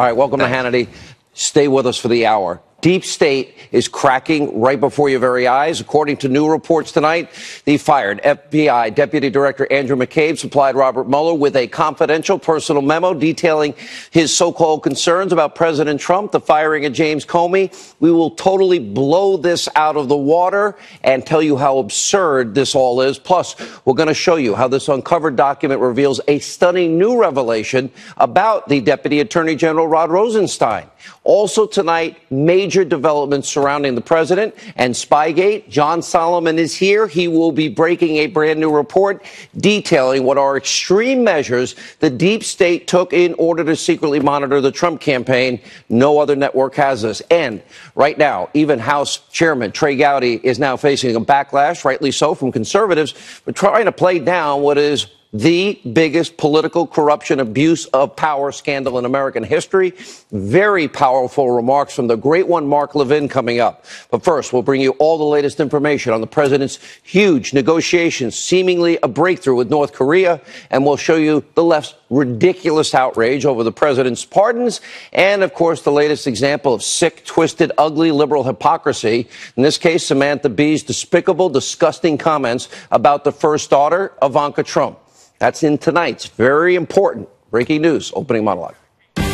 All right, welcome to Hannity. Stay with us for the hour. Deep State is cracking right before your very eyes. According to new reports tonight, the fired FBI Deputy Director Andrew McCabe supplied Robert Mueller with a confidential personal memo detailing his so-called concerns about President Trump, the firing of James Comey. We will totally blow this out of the water and tell you how absurd this all is. Plus, we're going to show you how this uncovered document reveals a stunning new revelation about the Deputy Attorney General Rod Rosenstein. Also tonight, major developments surrounding the president and Spygate. John Solomon is here. He will be breaking a brand new report detailing what are extreme measures the deep state took in order to secretly monitor the Trump campaign. No other network has this. And right now, even House Chairman Trey Gowdy is now facing a backlash, rightly so, from conservatives, for trying to play down what is the biggest political corruption, abuse of power scandal in American history. Very powerful remarks from the great one, Mark Levin, coming up. But first, we'll bring you all the latest information on the president's huge negotiations, seemingly a breakthrough with North Korea. And we'll show you the left's ridiculous outrage over the president's pardons. And, of course, the latest example of sick, twisted, ugly liberal hypocrisy. In this case, Samantha Bee's despicable, disgusting comments about the first daughter, Ivanka Trump. That's in tonight's very important breaking news opening monologue. All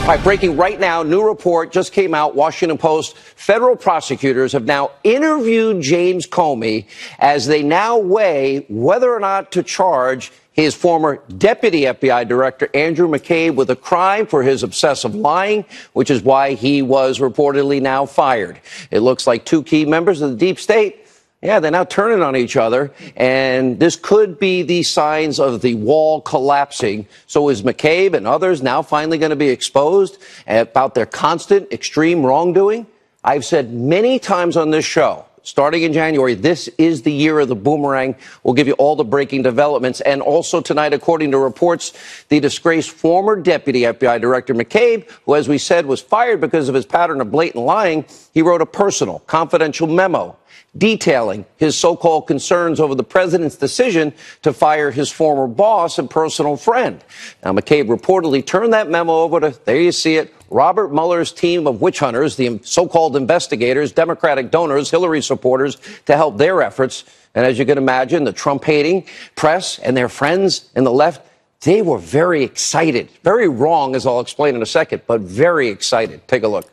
right, breaking right now, new report just came out, Washington Post. Federal prosecutors have now interviewed James Comey as they now weigh whether or not to charge his former deputy FBI director, Andrew McCabe, with a crime for his obsessive lying, which is why he was reportedly now fired. It looks like two key members of the deep state, yeah, they're now turning on each other, and this could be the signs of the wall collapsing. So is McCabe and others now finally going to be exposed about their constant extreme wrongdoing? I've said many times on this show, starting in January, this is the year of the boomerang. We'll give you all the breaking developments. And also tonight, according to reports, the disgraced former deputy FBI director McCabe, who, as we said, was fired because of his pattern of blatant lying, he wrote a personal, confidential memo detailing his so-called concerns over the president's decision to fire his former boss and personal friend. Now, McCabe reportedly turned that memo over to, there you see it, Robert Mueller's team of witch hunters, the so-called investigators, Democratic donors, Hillary supporters, to help their efforts. And as you can imagine, the Trump-hating press and their friends in the left, they were very excited. Very wrong, as I'll explain in a second, but very excited. Take a look.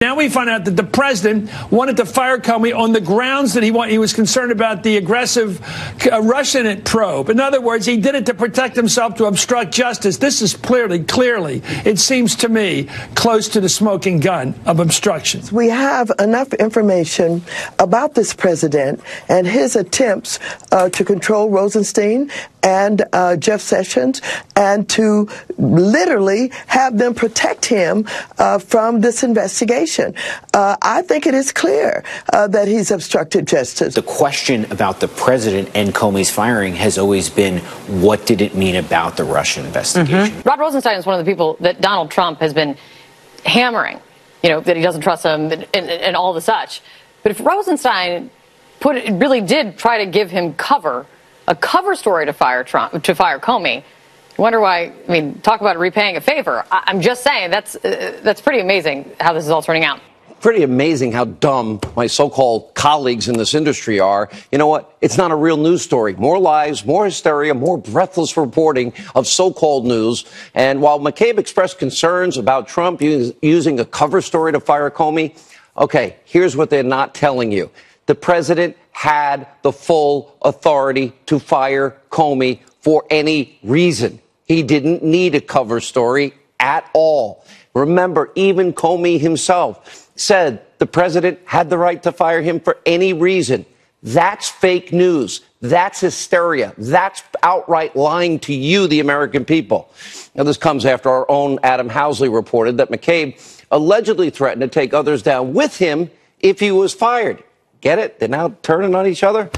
Now we find out that the president wanted to fire Comey on the grounds that he was concerned about the aggressive Russian probe. In other words, he did it to protect himself, to obstruct justice. This is clearly, it seems to me, close to the smoking gun of obstruction. We have enough information about this president and his attempts to control Rosenstein and Jeff Sessions, and to literally have them protect him from this investigation. I think it is clear that he's obstructed justice. The question about the president and Comey's firing has always been, what did it mean about the Russian investigation? Rod Rosenstein is one of the people that Donald Trump has been hammering, that he doesn't trust him and all the such. But if Rosenstein really did try to give him a cover story to fire Comey, I wonder why. I mean, talk about repaying a favor. I'm just saying that's pretty amazing how this is all turning out. Pretty amazing how dumb my so-called colleagues in this industry are. You know what? It's not a real news story. More lies, more hysteria, more breathless reporting of so-called news. And while McCabe expressed concerns about Trump using a cover story to fire Comey, okay, here's what they're not telling you. The president had the full authority to fire Comey for any reason. He didn't need a cover story at all. Remember, even Comey himself said the president had the right to fire him for any reason. That's fake news. That's hysteria. That's outright lying to you, the American people. Now, this comes after our own Adam Housley reported that McCabe allegedly threatened to take others down with him if he was fired. Get it? They're now turning on each other?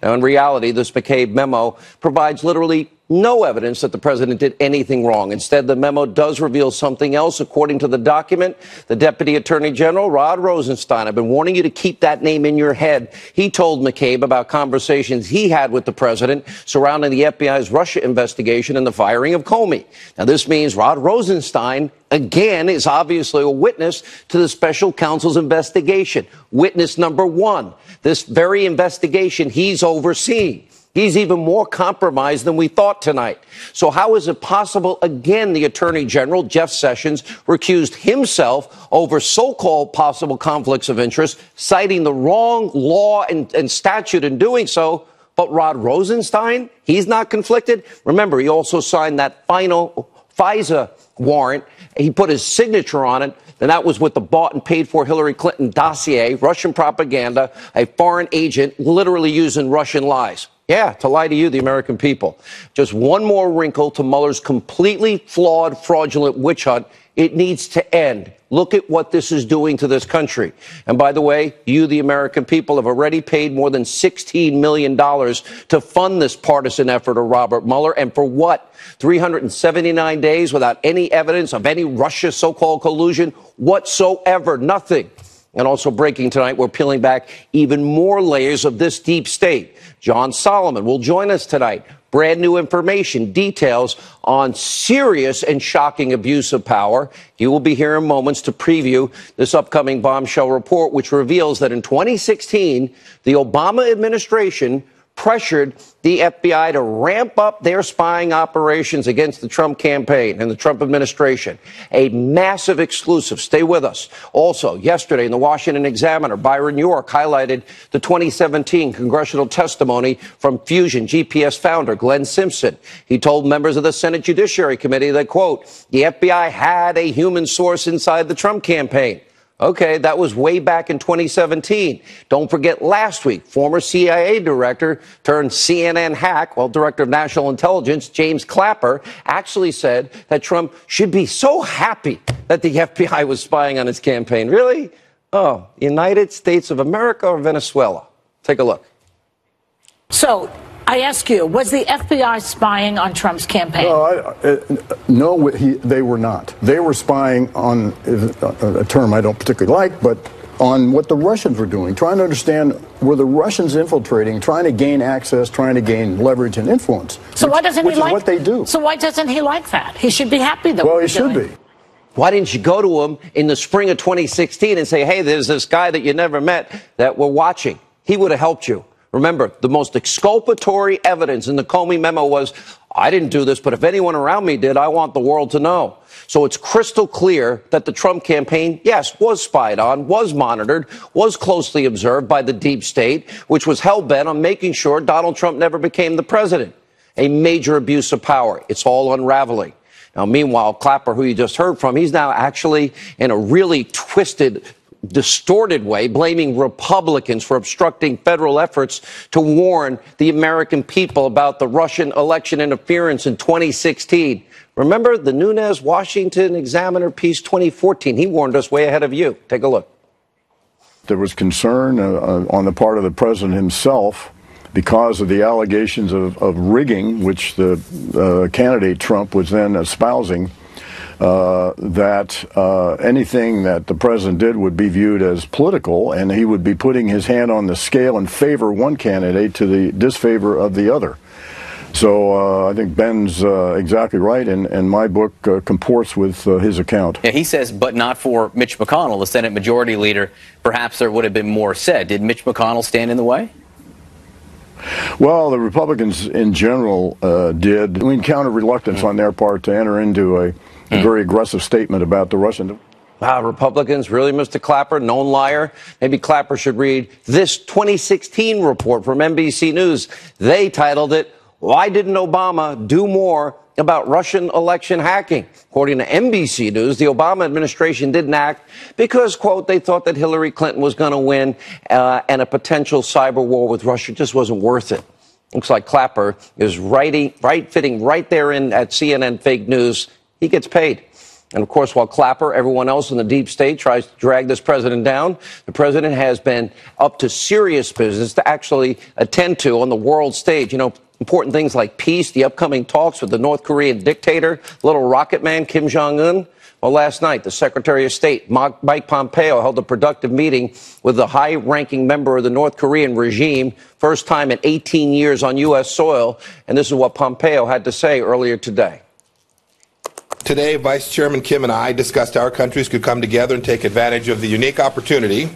Now, in reality, this McCabe memo provides literally no evidence that the president did anything wrong. Instead, the memo does reveal something else. According to the document, the Deputy Attorney General, Rod Rosenstein, I've been warning you to keep that name in your head. He told McCabe about conversations he had with the president surrounding the FBI's Russia investigation and the firing of Comey. Now, this means Rod Rosenstein, again, is obviously a witness to the special counsel's investigation. Witness number one, this very investigation he's overseeing. He's even more compromised than we thought tonight. So how is it possible, again, the Attorney General, Jeff Sessions, recused himself over so-called possible conflicts of interest, citing the wrong law and statute in doing so, but Rod Rosenstein, he's not conflicted? Remember, he also signed that final FISA warrant. He put his signature on it, and that was with the bought and paid for Hillary Clinton dossier, Russian propaganda, a foreign agent literally using Russian lies. Yeah, to lie to you, the American people. Just one more wrinkle to Mueller's completely flawed, fraudulent witch hunt. It needs to end. Look at what this is doing to this country. And by the way, you, the American people, have already paid more than $16 million to fund this partisan effort of Robert Mueller. And for what? 379 days without any evidence of any Russia so-called collusion whatsoever. Nothing. And also breaking tonight, we're peeling back even more layers of this deep state. John Solomon will join us tonight. Brand new information, details on serious and shocking abuse of power. You will be here in moments to preview this upcoming Bombshell report, which reveals that in 2016, the Obama administration pressured the FBI to ramp up their spying operations against the Trump campaign and the Trump administration. A massive exclusive. Stay with us. Also, yesterday in the Washington Examiner, Byron York highlighted the 2017 congressional testimony from Fusion GPS founder Glenn Simpson. He told members of the Senate Judiciary Committee that, quote, the FBI had a human source inside the Trump campaign. Okay, that was way back in 2017. Don't forget last week, former CIA director turned CNN hack, director of national intelligence, James Clapper, actually said that Trump should be so happy that the FBI was spying on his campaign. Really? Oh, United States of America or Venezuela? Take a look. So I ask you, was the FBI spying on Trump's campaign? No, they were not. They were spying on a term I don't particularly like, but on what the Russians were doing, trying to understand, were the Russians infiltrating, trying to gain access, trying to gain leverage and influence. So why doesn't he like what they do? So why doesn't he like that? He should be happy that well, he should be. Why didn't you go to him in the spring of 2016 and say, hey, there's this guy that you never met that we're watching? He would have helped you. Remember, the most exculpatory evidence in the Comey memo was, I didn't do this, but if anyone around me did, I want the world to know. So it's crystal clear that the Trump campaign, yes, was spied on, was monitored, was closely observed by the deep state, which was hell-bent on making sure Donald Trump never became the president. A major abuse of power. It's all unraveling. Now, meanwhile, Clapper, who you just heard from, he's now actually in a really twisted, distorted way, blaming Republicans for obstructing federal efforts to warn the American people about the Russian election interference in 2016. Remember the Nunes Washington Examiner piece 2014? He warned us way ahead of you. Take a look. There was concern on the part of the president himself because of the allegations of rigging, which the candidate Trump was then espousing, that anything that the president did would be viewed as political, and he would be putting his hand on the scale in favor of one candidate to the disfavor of the other. So I think Ben's exactly right, and my book comports with his account. Yeah, he says, but not for Mitch McConnell, the Senate Majority Leader. Perhaps there would have been more said. Did Mitch McConnell stand in the way? Well, the Republicans in general did. We encountered reluctance on their part to enter into a very aggressive statement about the Russian. Wow, Republicans, really, Mr. Clapper, known liar? Maybe Clapper should read this 2016 report from NBC News. They titled it, Why Didn't Obama Do More About Russian Election Hacking? According to NBC News, the Obama administration didn't act because, quote, they thought that Hillary Clinton was going to win and a potential cyber war with Russia just wasn't worth it. Looks like Clapper is fitting right there in at CNN fake news. He gets paid. And, of course, while Clapper, everyone else in the deep state tries to drag this president down, the president has been up to serious business to actually attend to on the world stage. You know, important things like peace, the upcoming talks with the North Korean dictator, little rocket man Kim Jong-un. Well, last night, the Secretary of State, Mike Pompeo, held a productive meeting with the high-ranking member of the North Korean regime, first time in 18 years on U.S. soil. And this is what Pompeo had to say earlier today. Today, Vice Chairman Kim and I discussed how our countries could come together and take advantage of the unique opportunity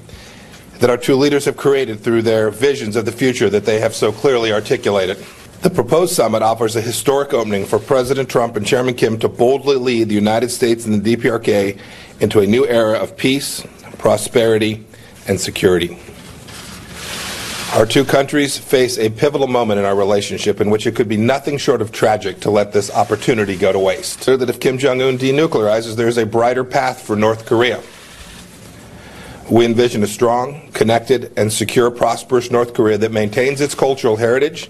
that our two leaders have created through their visions of the future that they have so clearly articulated. The proposed summit offers a historic opening for President Trump and Chairman Kim to boldly lead the United States and the DPRK into a new era of peace, prosperity, and security. Our two countries face a pivotal moment in our relationship in which it could be nothing short of tragic to let this opportunity go to waste. So that if Kim Jong-un denuclearizes, there is a brighter path for North Korea. We envision a strong, connected, and secure, prosperous North Korea that maintains its cultural heritage,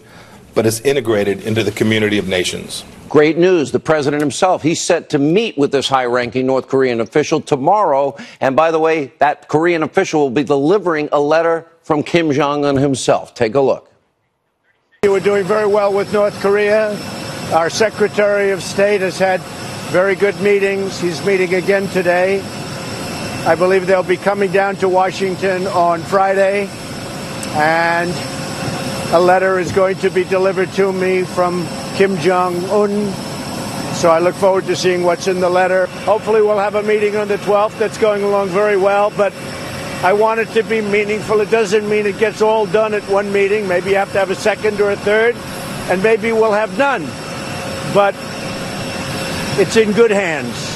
but is integrated into the community of nations. Great news. The president himself, he's set to meet with this high-ranking North Korean official tomorrow. And by the way, that Korean official will be delivering a letter from Kim Jong-un himself. Take a look. We're doing very well with North Korea. Our Secretary of State has had very good meetings. He's meeting again today. I believe they'll be coming down to Washington on Friday. And a letter is going to be delivered to me from Kim Jong-un. So I look forward to seeing what's in the letter. Hopefully we'll have a meeting on the 12th. That's going along very well, but I want it to be meaningful. It doesn't mean it gets all done at one meeting. Maybe you have to have a second or a third, and maybe we'll have none. But it's in good hands.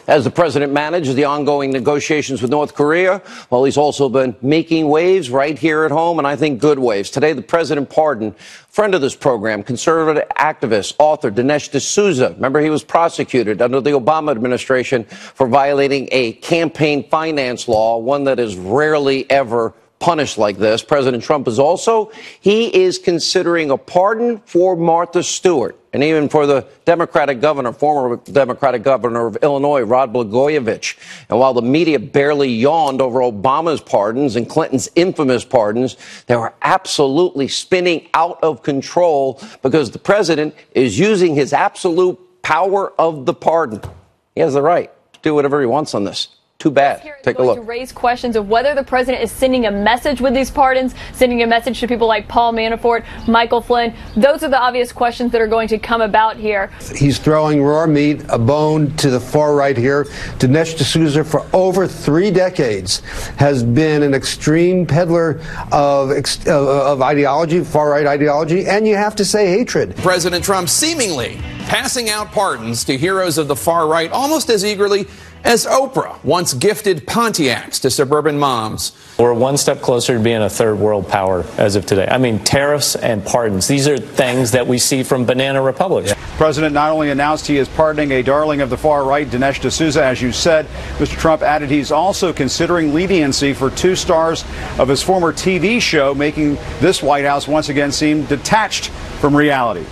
As the president manages the ongoing negotiations with North Korea, well, he's also been making waves right here at home, and I think good waves. Today, the president pardoned friend of this program, conservative activist, author Dinesh D'Souza. Remember, he was prosecuted under the Obama administration for violating a campaign finance law, one that is rarely ever punished like this. President Trump is also, he is considering a pardon for Martha Stewart and even for the Democratic governor, former Democratic governor of Illinois, Rod Blagojevich. And while the media barely yawned over Obama's pardons and Clinton's infamous pardons, they were absolutely spinning out of control because the president is using his absolute power of the pardon. He has the right to do whatever he wants on this. Too bad. Take a look. To raise questions of whether the president is sending a message with these pardons, sending a message to people like Paul Manafort, Michael Flynn. Those are the obvious questions that are going to come about here. He's throwing raw meat, a bone to the far right here. Dinesh D'Souza, for over 3 decades, has been an extreme peddler of ideology, far right ideology, and you have to say hatred. President Trump seemingly passing out pardons to heroes of the far right almost as eagerly as Oprah once gifted Pontiacs to suburban moms. We're one step closer to being a third world power as of today. I mean, tariffs and pardons. These are things that we see from banana republics. The president not only announced he is pardoning a darling of the far right, Dinesh D'Souza, as you said, Mr. Trump added he's also considering leniency for 2 stars of his former TV show, making this White House once again seem detached from reality.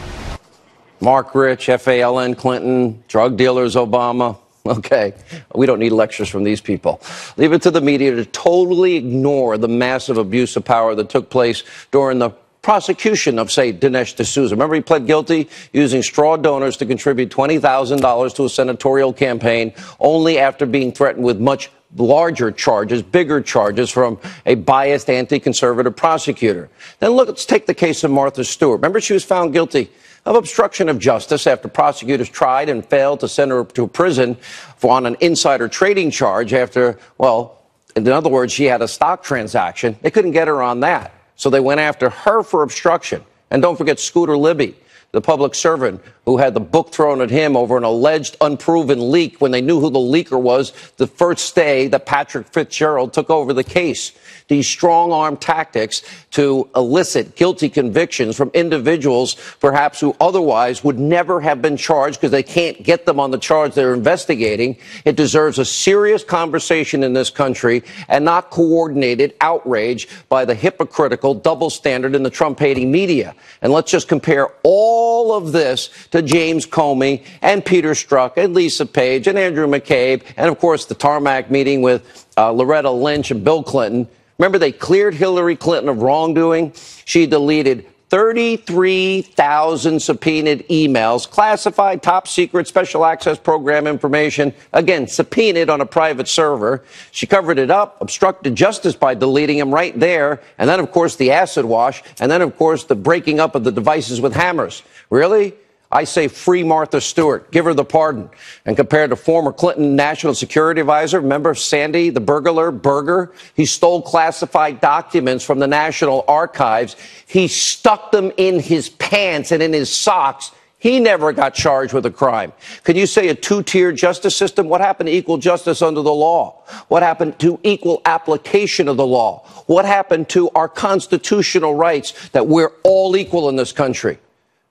Mark Rich, FALN, Clinton, drug dealers, Obama. Okay, we don't need lectures from these people. Leave it to the media to totally ignore the massive abuse of power that took place during the prosecution of, say, Dinesh D'Souza. Remember, he pled guilty using straw donors to contribute $20,000 to a senatorial campaign, only after being threatened with much larger charges, bigger charges from a biased anti-conservative prosecutor. Then look, let's take the case of Martha Stewart. Remember, she was found guilty of obstruction of justice after prosecutors tried and failed to send her to prison on an insider trading charge after, well, in other words, she had a stock transaction. They couldn't get her on that. So they went after her for obstruction. And don't forget Scooter Libby, the public servant who had the book thrown at him over an alleged unproven leak when they knew who the leaker was the first day that Patrick Fitzgerald took over the case. These strong-arm tactics to elicit guilty convictions from individuals perhaps who otherwise would never have been charged because they can't get them on the charge they're investigating. It deserves a serious conversation in this country and not coordinated outrage by the hypocritical double standard in the Trump-hating media. And let's just compare all of this to James Comey and Peter Strzok and Lisa Page and Andrew McCabe and, of course, the tarmac meeting with Loretta Lynch and Bill Clinton. Remember, they cleared Hillary Clinton of wrongdoing. She deleted 33,000 subpoenaed emails, classified, top secret, special access program information, again, subpoenaed on a private server. She covered it up, obstructed justice by deleting them right there, and then, of course, the acid wash, and then, of course, the breaking up of the devices with hammers. Really? I say free Martha Stewart. Give her the pardon. And compared to former Clinton National Security Advisor, remember Sandy, the burglar, Berger? He stole classified documents from the National Archives. He stuck them in his pants and in his socks. He never got charged with a crime. Can you say a two-tier justice system? What happened to equal justice under the law? What happened to equal application of the law? What happened to our constitutional rights that we're all equal in this country?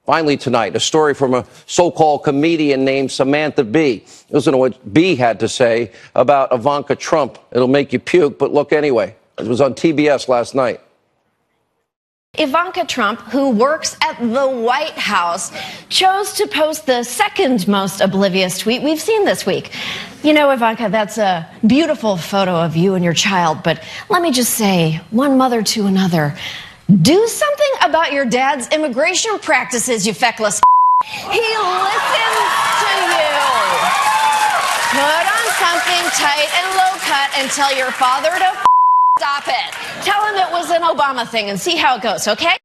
Finally tonight, a story from a so-called comedian named Samantha Bee. Listen to what Bee had to say about Ivanka Trump. It'll make you puke, but look anyway. It was on TBS last night. Ivanka Trump, who works at the White House, chose to post the second most oblivious tweet we've seen this week. You know, Ivanka, that's a beautiful photo of you and your child, but let me just say, one mother to another, do something about your dad's immigration practices, you feckless. He listens to you. Put on something tight and low cut and tell your father to stop it. Tell him it was an Obama thing and see how it goes, okay?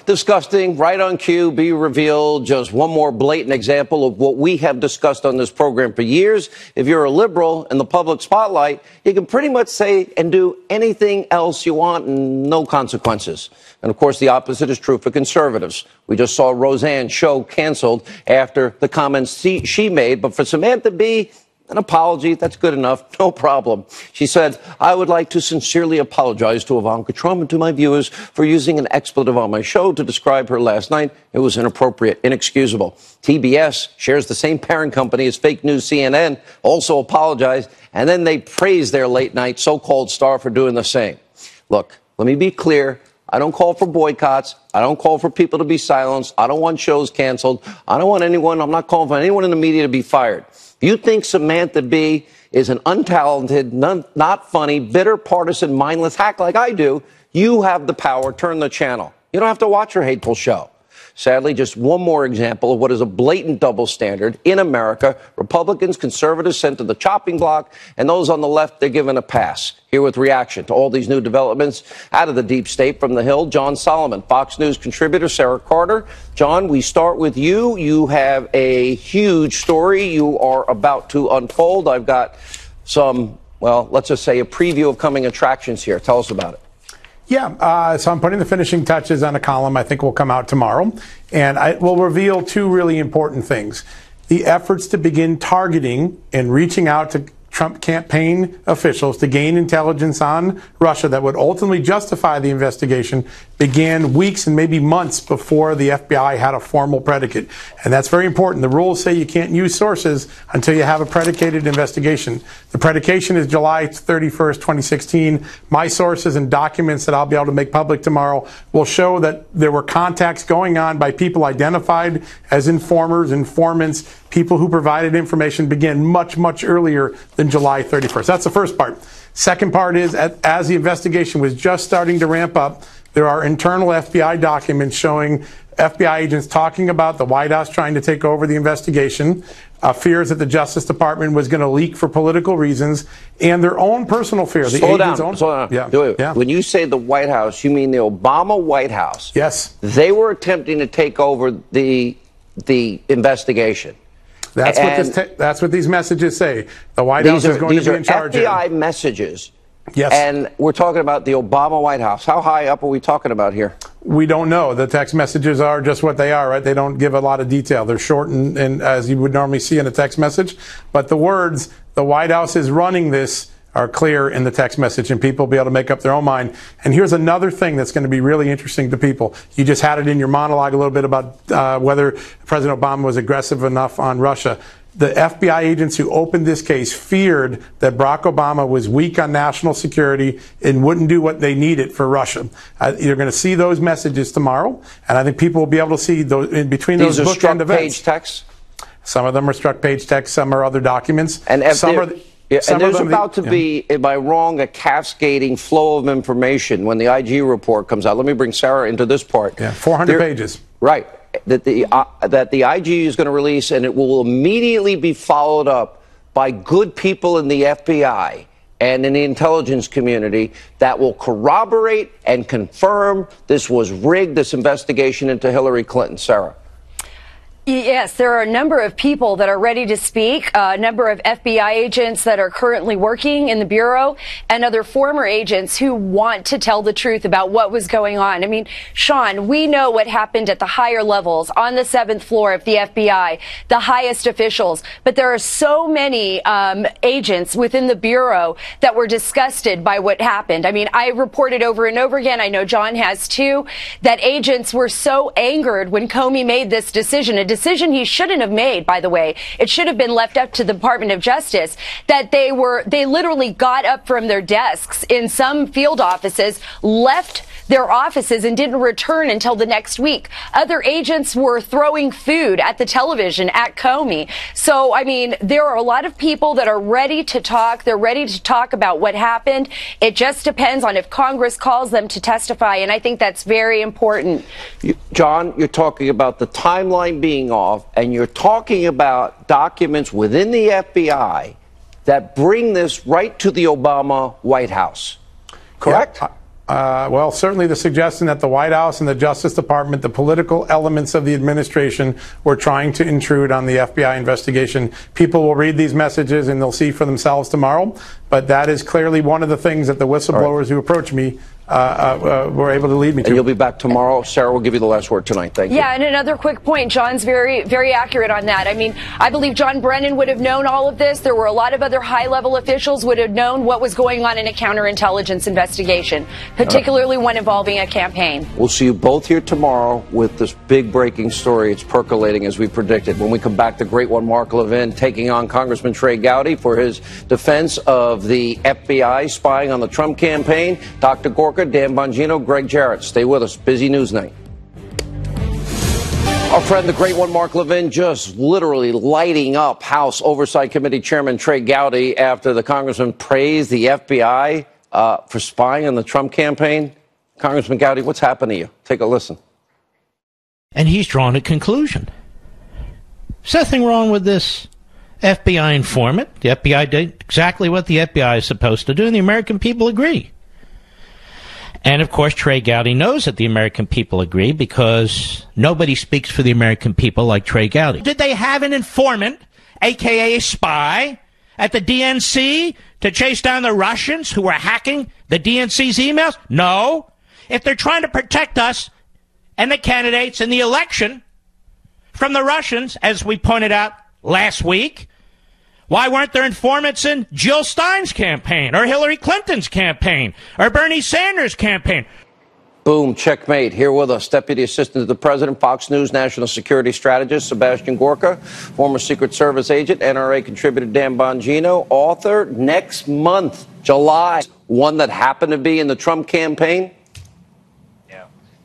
Disgusting, right on cue, Be revealed. Just one more blatant example of what we have discussed on this program for years. If you're a liberal in the public spotlight, you can pretty much say and do anything else you want and no consequences. And of course, the opposite is true for conservatives. We just saw Roseanne's show canceled after the comments she made. But for Samantha Bee, an apology, that's good enough, no problem. She said, I would like to sincerely apologize to Ivanka Trump and to my viewers for using an expletive on my show to describe her last night. It was inappropriate, inexcusable. TBS shares the same parent company as fake news CNN, also apologized, and then they praised their late night so-called star for doing the same. Look, let me be clear. I don't call for boycotts. I don't call for people to be silenced. I don't want shows canceled. I'm not calling for anyone in the media to be fired. If you think Samantha Bee is an untalented, not funny, bitter, partisan, mindless hack like I do, you have the power. Turn the channel. You don't have to watch her hateful show. Sadly, just one more example of what is a blatant double standard in America. Republicans, conservatives sent to the chopping block, and those on the left, they're given a pass. Here with reaction to all these new developments out of the deep state from the Hill, John Solomon, Fox News contributor, Sarah Carter. John, we start with you. You have a huge story you are about to unfold. I've got some, well, let's just say a preview of coming attractions here. Tell us about it. Yeah, so I'm putting the finishing touches on a column I think will come out tomorrow, and I will reveal two really important things. The efforts to begin targeting and reaching out to Trump campaign officials to gain intelligence on Russia that would ultimately justify the investigation began weeks and maybe months before the FBI had a formal predicate. And that's very important. The rules say you can't use sources until you have a predicated investigation. The predication is July 31st, 2016. My sources and documents that I'll be able to make public tomorrow will show that there were contacts going on by people identified as informers, informants, people who provided information began much, much earlier than July 31st. That's the first part. Second part is, as the investigation was just starting to ramp up, there are internal FBI documents showing FBI agents talking about the White House trying to take over the investigation, fears that the Justice Department was going to leak for political reasons, and their own personal fear. Slow down. Yeah. When you say the White House, you mean the Obama White House. Yes. They were attempting to take over the investigation. That's what these messages say. The White House is going to be in charge. These are FBI messages. Yes. And we're talking about the Obama White House. How high up are we talking about here? We don't know. The text messages are just what they are, right? They don't give a lot of detail. They're short and as you would normally see in a text message. But the words, the White House is running this, are clear in the text message, and people will be able to make up their own mind. And here's another thing that's going to be really interesting to people. You just had it in your monologue a little bit about whether President Obama was aggressive enough on Russia. The FBI agents who opened this case feared that Barack Obama was weak on national security and wouldn't do what they needed for Russia. You're going to see those messages tomorrow, and I think people will be able to see those in between those bookend events. These are struck page texts? Some of them are struck page texts, some are other documents. And Yeah, and there's about to be, am I wrong, a cascading flow of information when the IG report comes out. Let me bring Sarah into this part. Yeah, 400 pages. Right. That the IG is going to release, and it will immediately be followed up by good people in the FBI and in the intelligence community that will corroborate and confirm this was rigged, this investigation into Hillary Clinton. Sarah. Yes, there are a number of people that are ready to speak, a number of FBI agents that are currently working in the Bureau, and other former agents who want to tell the truth about what was going on. I mean, Sean, we know what happened at the higher levels, on the 7th floor of the FBI, the highest officials, but there are so many agents within the Bureau that were disgusted by what happened. I mean, I reported over and over again, I know John has too, that agents were so angered when Comey made this decision, a decision he shouldn't have made, by the way. It should have been left up to the Department of Justice, that they literally got up from their desks in some field offices, left their offices and didn't return until the next week. Other agents were throwing food at the television at Comey. So, I mean, there are a lot of people that are ready to talk. They're ready to talk about what happened. It just depends on if Congress calls them to testify, and I think that's very important. John, you're talking about the timeline being off, and you're talking about documents within the FBI that bring this right to the Obama White House. Correct? Yeah. Well, certainly the suggestion that the White House and the Justice Department, the political elements of the administration, were trying to intrude on the FBI investigation. People will read these messages and they'll see for themselves tomorrow. But that is clearly one of the things that the whistleblowers who approached me were able to lead me to. And you'll be back tomorrow. Sarah will give you the last word tonight. Thank you. Yeah, and another quick point. John's very, very accurate on that. I mean, I believe John Brennan would have known all of this. There were a lot of other high-level officials would have known what was going on in a counterintelligence investigation, particularly one involving a campaign. We'll see you both here tomorrow with this big breaking story. It's percolating as we predicted. When we come back, the great one, Mark Levin, taking on Congressman Trey Gowdy for his defense of the FBI spying on the Trump campaign. Dr. Gorka, Dan Bongino, Greg Jarrett. Stay with us. Busy news night. Our friend, the great one, Mark Levin, just literally lighting up House Oversight Committee Chairman Trey Gowdy after the congressman praised the FBI for spying on the Trump campaign. Congressman Gowdy, what's happened to you? Take a listen. And he's drawn a conclusion. There's nothing wrong with this FBI informant. The FBI did exactly what the FBI is supposed to do, and the American people agree. And, of course, Trey Gowdy knows that the American people agree because nobody speaks for the American people like Trey Gowdy. Did they have an informant, a.k.a. a spy, at the DNC to chase down the Russians who were hacking the DNC's emails? No. If they're trying to protect us and the candidates in the election from the Russians, as we pointed out last week, why weren't there informants in Jill Stein's campaign or Hillary Clinton's campaign or Bernie Sanders' campaign? Boom, checkmate. Here with us, Deputy Assistant to the President, Fox News National Security Strategist Sebastian Gorka, former Secret Service agent, NRA contributor Dan Bongino, author next month, July, one that happened to be in the Trump campaign.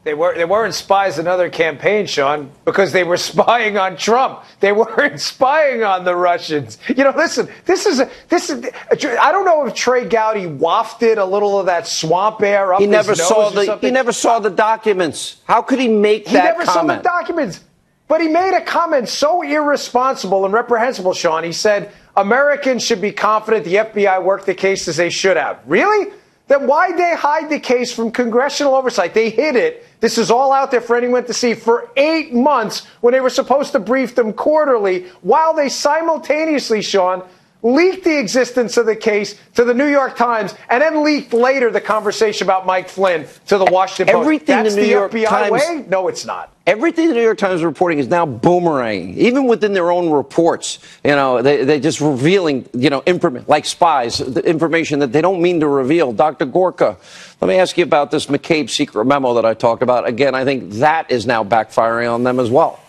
They weren't spies in other campaigns, Sean, because they were spying on Trump. They weren't spying on the Russians. You know, listen, this is I don't know if Trey Gowdy wafted a little of that swamp air up his nose or something. He never saw the documents. How could he make that comment? He never saw the documents. But he made a comment so irresponsible and reprehensible, Sean. He said, Americans should be confident the FBI worked the case as they should have. Really? Then why'd they hide the case from congressional oversight? They hid it. This is all out there for anyone to see for 8 months when they were supposed to brief them quarterly, while they simultaneously, Sean, leaked the existence of the case to the New York Times and then leaked later the conversation about Mike Flynn to the Washington Post. Everything That's the New York FBI Times way? No, it's not. Everything the New York Times is reporting is now boomeranging, even within their own reports. You know, they're just revealing, you know, like spies, the information that they don't mean to reveal. Dr. Gorka, let me ask you about this McCabe secret memo that I talked about. Again, I think that is now backfiring on them as well.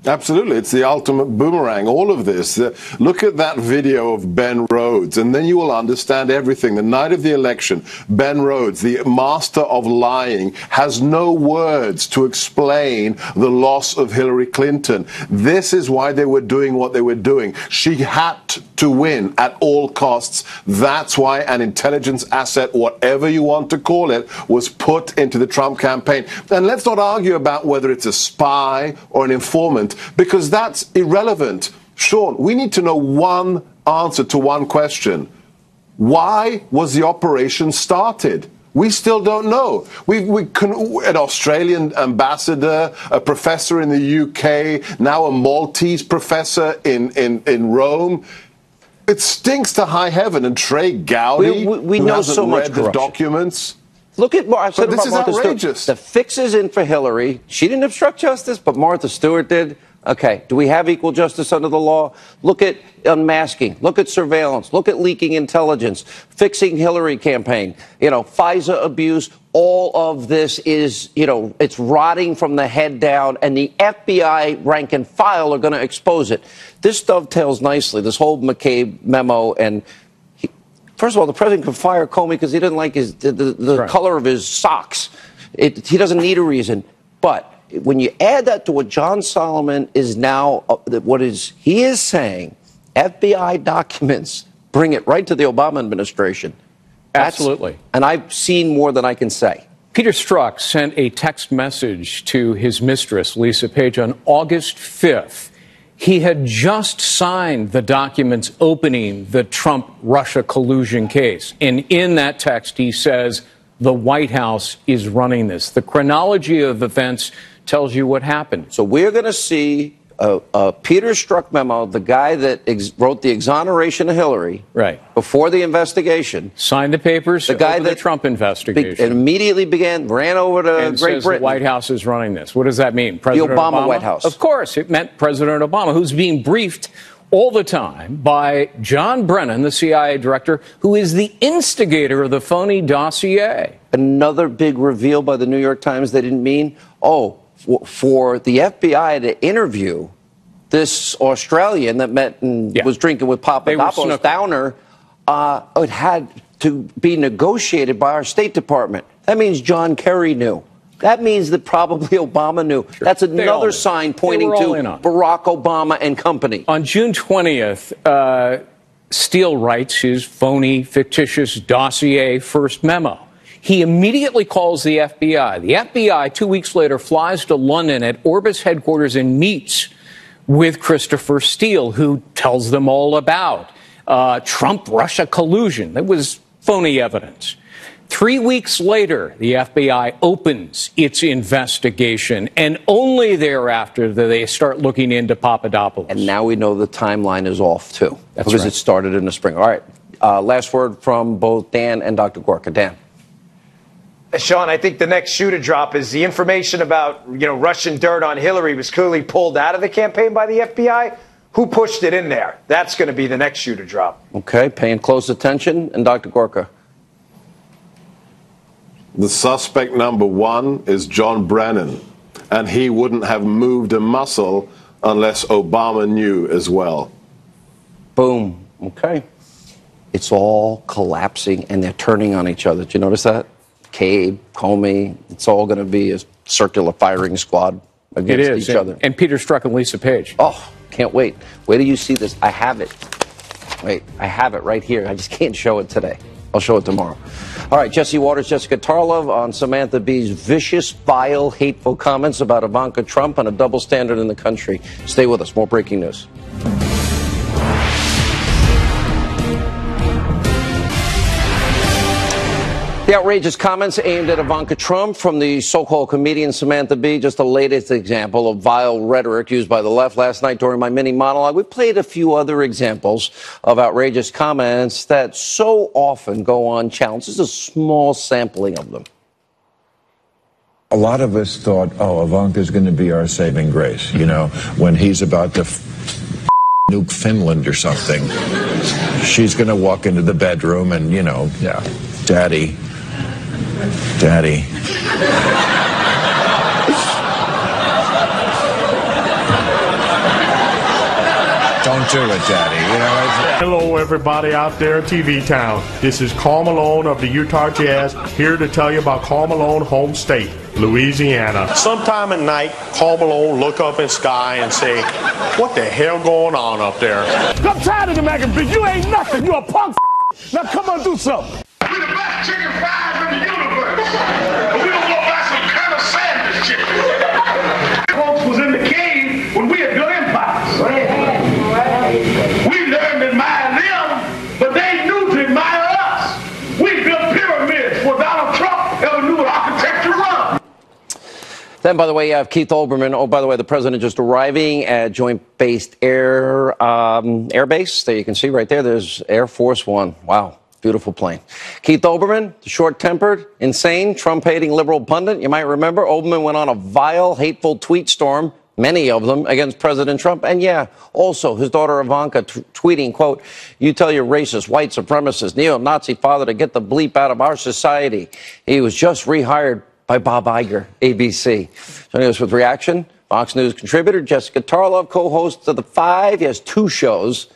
Absolutely. It's the ultimate boomerang, all of this. Look at that video of Ben Rhodes, and then you will understand everything. The night of the election, Ben Rhodes, the master of lying, has no words to explain the loss of Hillary Clinton. This is why they were doing what they were doing. She had to win at all costs. That's why an intelligence asset, whatever you want to call it, was put into the Trump campaign. And let's not argue about whether it's a spy or an informant, because that's irrelevant. Sean, we need to know one answer to one question. Why was the operation started? We still don't know. An Australian ambassador, a professor in the UK, now a Maltese professor in Rome. It stinks to high heaven. And Trey Gowdy, we know so much read the corruption. Documents. Look at what I said But this about is Martha outrageous. Stewart. The fix is in for Hillary. She didn't obstruct justice, but Martha Stewart did. Okay, do we have equal justice under the law? Look at unmasking. Look at surveillance. Look at leaking intelligence. Fixing Hillary campaign. FISA abuse. All of this is, it's rotting from the head down, and the FBI rank and file are going to expose it. This dovetails nicely, this whole McCabe memo. And first of all, the president could fire Comey because he didn't like the color of his socks. He doesn't need a reason. But when you add that to what John Solomon is now, he is saying, FBI documents, bring it right to the Obama administration. Absolutely. And I've seen more than I can say. Peter Strzok sent a text message to his mistress, Lisa Page, on August 5th. He had just signed the documents opening the Trump-Russia collusion case. And in that text, he says, the White House is running this. The chronology of events tells you what happened. So we're going to see a Peter Strzok memo, the guy that wrote the exoneration of Hillary, before the investigation, signed the papers. The guy that the Trump investigation immediately ran over to and Great says Britain. The White House is running this. What does that mean? President the Obama White House. Of course, it meant President Obama, who's being briefed all the time by John Brennan, the CIA director, who is the instigator of the phony dossier. Another big reveal by the New York Times they didn't mean. For the FBI to interview this Australian that met and was drinking with Papadopoulos Downer, it had to be negotiated by our State Department. That means John Kerry knew. That means that probably Obama knew. Sure. That's another sign pointing to Barack Obama and company. On June 20th, Steele writes his phony, fictitious dossier first memo. He immediately calls the FBI. The FBI, 2 weeks later, flies to London at Orbis headquarters and meets with Christopher Steele, who tells them all about Trump-Russia collusion. That was phony evidence. 3 weeks later, the FBI opens its investigation, and only thereafter do they start looking into Papadopoulos. And now we know the timeline is off, too, because it started in the spring. All right, last word from both Dan and Dr. Gorka. Dan. Sean, I think the next shoe to drop is the information about, Russian dirt on Hillary was clearly pulled out of the campaign by the FBI. Who pushed it in there? That's going to be the next shoe to drop. Okay, paying close attention. And Dr. Gorka. The suspect number one is John Brennan, and he wouldn't have moved a muscle unless Obama knew as well. Boom. Okay. It's all collapsing, and they're turning on each other. Did you notice that? Cabe, Comey, it's all going to be a circular firing squad against each other. And Peter Strzok and Lisa Page. Oh, can't wait. Wait till you see this. I have it. Wait, I have it right here. I just can't show it today. I'll show it tomorrow. All right, Jesse Waters, Jessica Tarlov on Samantha Bee's vicious, vile, hateful comments about Ivanka Trump and a double standard in the country. Stay with us. More breaking news. The outrageous comments aimed at Ivanka Trump from the so-called comedian Samantha Bee, just the latest example of vile rhetoric used by the left. Last night during my mini monologue, we played a few other examples of outrageous comments that so often go unchallenged. This is a small sampling of them. A lot of us thought, oh, Ivanka's going to be our saving grace, when he's about to nuke Finland or something. She's going to walk into the bedroom and, Daddy. don't do it, Daddy. You know, Hello, everybody out there in TV town. This is Karl Malone of the Utah Jazz, here to tell you about Karl Malone home state, Louisiana. Sometime at night, Karl Malone look up in the sky and say, what the hell going on up there? I'm tired of the mac and cheese. You ain't nothing. You a punk. Now come on, do something. We're the best chicken fries in the universe. But we don't go buy some kind of sandwich chicken. Folks was in the cave when we had good empires. We learned to admire them, but they knew to admire us. We built pyramids before Donald Trump ever knew what architecture was. Then, by the way, you have Keith Olbermann. Oh, by the way, the president just arriving at Joint Air Base. There you can see right there. There's Air Force One. Wow. Beautiful plane. Keith Olbermann, the short-tempered, insane, Trump-hating liberal pundit. You might remember Olbermann went on a vile, hateful tweet storm, many of them, against President Trump. And yeah, also his daughter Ivanka tweeting, quote, you tell your racist, white supremacist, neo-Nazi father to get the bleep out of our society. He was just rehired by Bob Iger, ABC. Joining us with reaction, Fox News contributor Jessica Tarlov, co-host of The Five. He has two shows.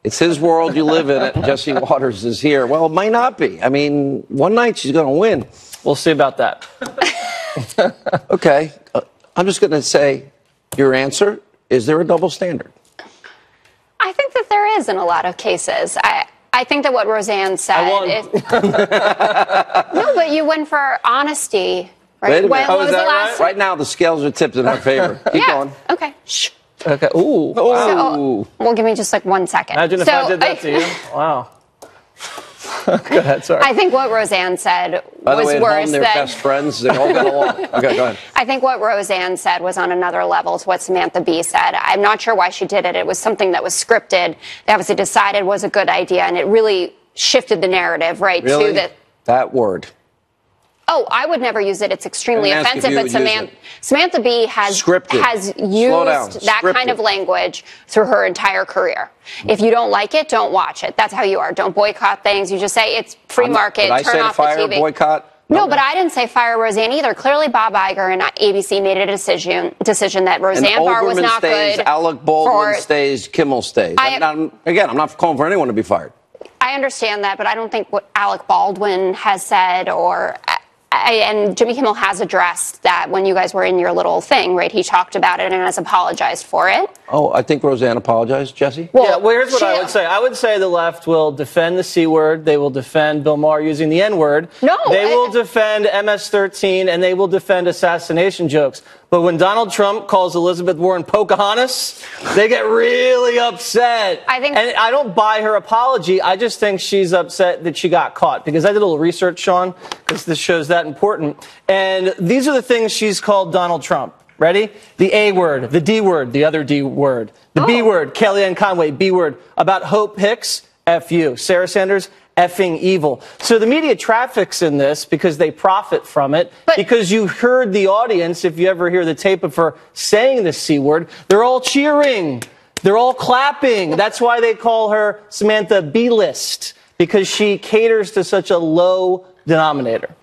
It's his world, you live in it. Jesse Waters is here. Well, it might not be. I mean, one night she's going to win. We'll see about that. Okay. I'm just going to say your answer. Is there a double standard? I think that there is in a lot of cases. I think that what Roseanne said. No, but you went for honesty. Right? Wait a minute. When was the last? Right now, the scales are tipped in our favor. Keep going. Okay. Shh. Okay. Ooh. So, well, give me just like 1 second. Imagine if I did that to you. Wow. Go ahead, sorry. I think what Roseanne said By the was way, at worse home, they're than... best friends. They all get along. Okay, go ahead. I think what Roseanne said was on another level to what Samantha Bee said. I'm not sure why she did it. It was something that was scripted. They obviously decided was a good idea, and it really shifted the narrative, right? Really? To the... That word. Oh, I would never use it. It's extremely I didn't ask if offensive. you But would use it. Samantha Bee has Scripted. Slow down. used that Scripted. kind of language through her entire career. If you don't like it, don't watch it. That's how you are. Don't boycott things. You just say it's free market. Did I turn say off to fire, the TV. boycott? No, but I didn't say fire Roseanne either. Clearly, Bob Iger and ABC made a decision that Roseanne Barr was not stays, good. Alec Baldwin stays, Kimmel stays. I'm not calling for anyone to be fired. I understand that, but I don't think what Alec Baldwin has said and Jimmy Kimmel has addressed that when you guys were in your little thing, right? He talked about it and has apologized for it. Oh, I think Roseanne apologized, Jesse. Well, here's what I would say. I would say the left will defend the C word. They will defend Bill Maher using the N word. No. They will defend MS-13, and they will defend assassination jokes. But when Donald Trump calls Elizabeth Warren Pocahontas, they get really upset. And I don't buy her apology. I just think she's upset that she got caught. Because I did a little research, Sean, because this show's that important. And these are the things she's called Donald Trump. Ready? The A word, the D word, the other D word, the B word, Kellyanne Conway, B word. About Hope Hicks, F you. Sarah Sanders, effing evil. So the media traffics in this because they profit from it. Because you heard the audience, if you ever hear the tape of her saying the C word, they're all cheering. They're all clapping. That's why they call her Samantha B-list, because she caters to such a low denominator.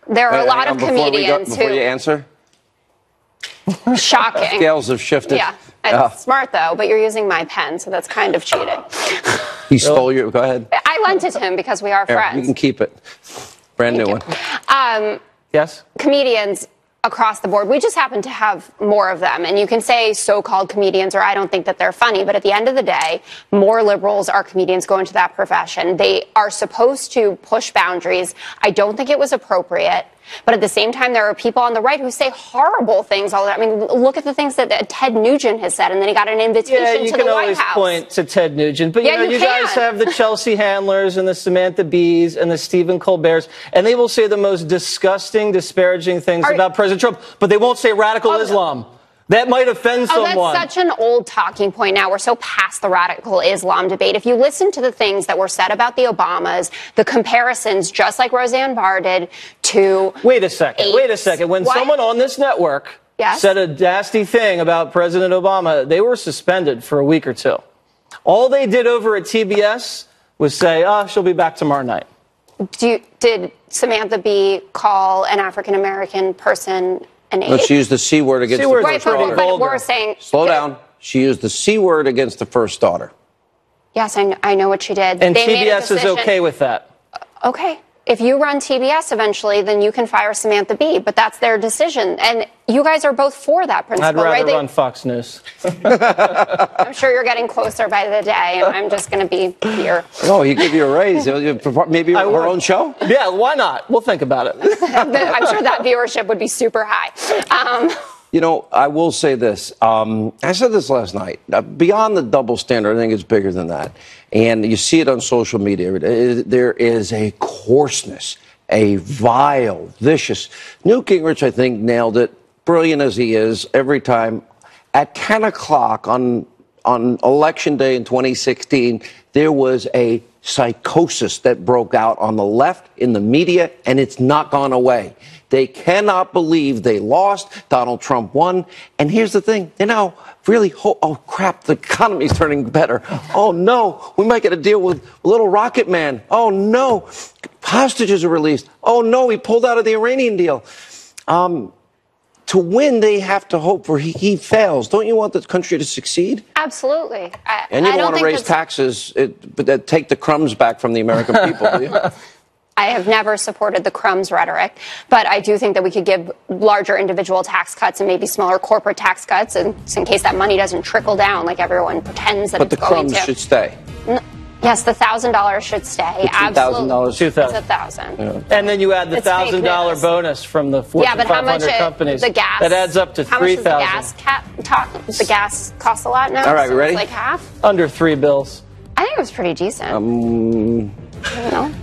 There are a lot of comedians Before you answer. Shocking. Scales have shifted. Yeah. It's smart, though, but you're using my pen, so that's kind of cheating. He stole you. Go ahead. I lent it to him because we are Here, friends. you can keep it. Brand new one. Yes? Comedians across the board, we just happen to have more of them. And you can say so-called comedians, or I don't think that they're funny, but at the end of the day, more liberals are comedians go into that profession. They are supposed to push boundaries. I don't think it was appropriate. But at the same time, there are people on the right who say horrible things all the time. I mean, look at the things that Ted Nugent has said, and then he got an invitation to the White House. Yeah, you can always point to Ted Nugent. But, you guys have the Chelsea Handlers and the Samantha Bees and the Stephen Colberts, and they will say the most disgusting, disparaging things about President Trump, but they won't say radical Islam. That might offend someone. That's such an old talking point now. We're so past the radical Islam debate. If you listen to the things that were said about the Obamas, the comparisons, just like Roseanne Barr did, to... Wait a second. When someone on this network said a nasty thing about President Obama, they were suspended for a week or two. All they did over at TBS was say, she'll be back tomorrow night. Did Samantha Bee call an African-American person an ape? Let's use the C word against the Right, but we're saying... Slow down. She used the C word against the first daughter. Yes, I know what she did. And they made a TBS is okay with that. Okay. If you run TBS eventually, then you can fire Samantha Bee, but that's their decision. And you guys are both for that principle, I'd rather right? run Fox News. I'm sure you're getting closer by the day, and I'm just going to be here. Oh, he give you a raise. Maybe her own show? Yeah, why not? We'll think about it. I'm sure that viewership would be super high. You know, I will say this. I said this last night. Beyond the double standard, I think it's bigger than that. And you see it on social media. There is a coarseness, a vile, vicious. Newt Gingrich, I think, nailed it, brilliant as he is, every time. At 10 o'clock on Election Day in 2016, there was a psychosis that broke out on the left, in the media, and it's not gone away. They cannot believe they lost. Donald Trump won. And here's the thing. They're now really, oh, crap, the economy's turning better. Oh, no, we might get a deal with Little Rocket Man. Oh, no, hostages are released. Oh, no, he pulled out of the Iranian deal. To win, they have to hope for he fails. Don't you want the country to succeed? Absolutely. And you don't want to raise taxes, but take the crumbs back from the American people, do you? I have never supported the crumbs rhetoric, but I do think that we could give larger individual tax cuts and maybe smaller corporate tax cuts, and in case that money doesn't trickle down like everyone pretends that it's going to. But the crumbs should stay. Yes, the $1,000 should stay. Absolutely. $2,000. It's $1,000. Yeah. And then you add the $1,000 bonus from the Fortune 500 companies. The gas. That adds up to $3,000. How much does the gas costs a lot now? All right, so ready? It's like half. Under $3 bills. I think it was pretty decent. I don't know.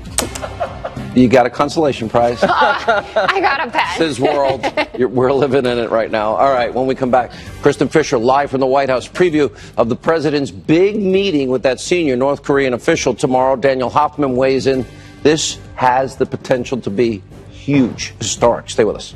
You got a consolation prize. I got a pen. This world, we're living in it right now. All right, when we come back, Kristen Fisher live from the White House, preview of the president's big meeting with that senior North Korean official tomorrow. Daniel Hoffman weighs in. This has the potential to be huge, historic. Stay with us.